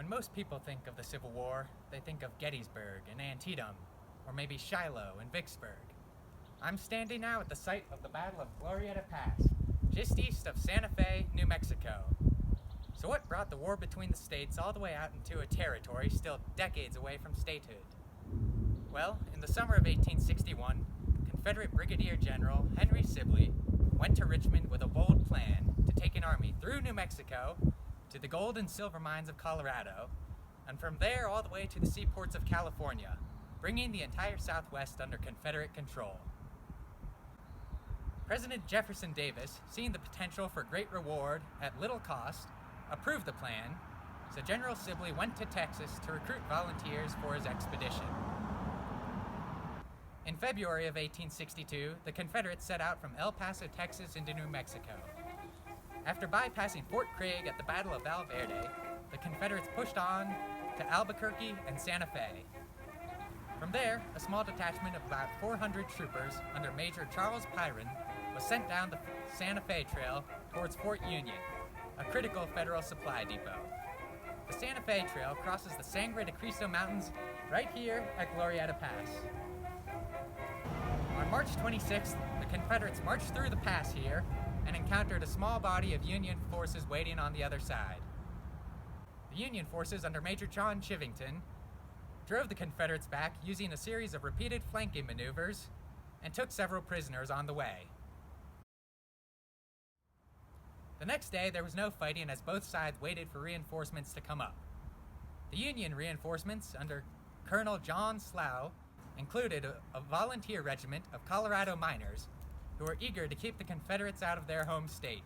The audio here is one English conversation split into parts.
When most people think of the Civil War, they think of Gettysburg and Antietam, or maybe Shiloh and Vicksburg. I'm standing now at the site of the Battle of Glorieta Pass, just east of Santa Fe, New Mexico. So what brought the war between the states all the way out into a territory still decades away from statehood? Well, in the summer of 1861, Confederate Brigadier General Henry Sibley went to Richmond with a bold plan to take an army through New Mexico to the gold and silver mines of Colorado, and from there all the way to the seaports of California, bringing the entire Southwest under Confederate control. President Jefferson Davis, seeing the potential for great reward at little cost, approved the plan, so General Sibley went to Texas to recruit volunteers for his expedition. In February of 1862, the Confederates set out from El Paso, Texas into New Mexico. After bypassing Fort Craig at the Battle of Val Verde, the Confederates pushed on to Albuquerque and Santa Fe. From there, a small detachment of about 400 troopers under Major Charles Pyron was sent down the Santa Fe Trail towards Fort Union, a critical federal supply depot. The Santa Fe Trail crosses the Sangre de Cristo Mountains right here at Glorieta Pass. On March 26th, the Confederates marched through the pass here and encountered a small body of Union forces waiting on the other side. The Union forces under Major John Chivington drove the Confederates back using a series of repeated flanking maneuvers and took several prisoners on the way. The next day, there was no fighting as both sides waited for reinforcements to come up. The Union reinforcements under Colonel John Slough included a volunteer regiment of Colorado miners who were eager to keep the Confederates out of their home state.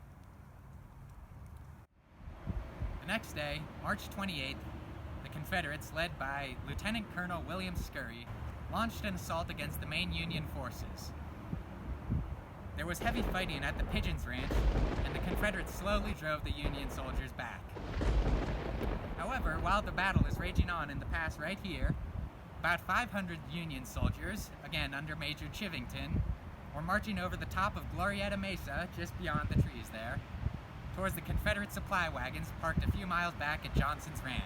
The next day, March 28th, the Confederates, led by Lieutenant Colonel William Scurry, launched an assault against the main Union forces. There was heavy fighting at the Pigeons Ranch, and the Confederates slowly drove the Union soldiers back. However, while the battle is raging on in the pass right here, about 500 Union soldiers, again under Major Chivington, were marching over the top of Glorieta Mesa, just beyond the trees there, towards the Confederate supply wagons parked a few miles back at Johnson's Ranch.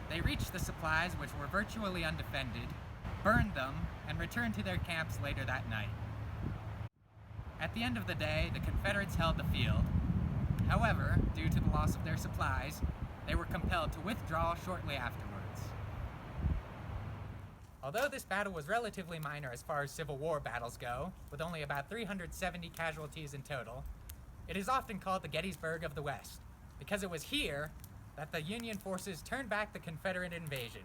They reached the supplies, which were virtually undefended, burned them, and returned to their camps later that night. At the end of the day, the Confederates held the field. However, due to the loss of their supplies, they were compelled to withdraw shortly afterwards. Although this battle was relatively minor as far as Civil War battles go, with only about 370 casualties in total, it is often called the Gettysburg of the West, because it was here that the Union forces turned back the Confederate invasion.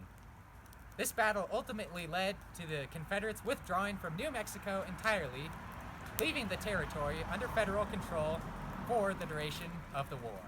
This battle ultimately led to the Confederates withdrawing from New Mexico entirely, leaving the territory under federal control for the duration of the war.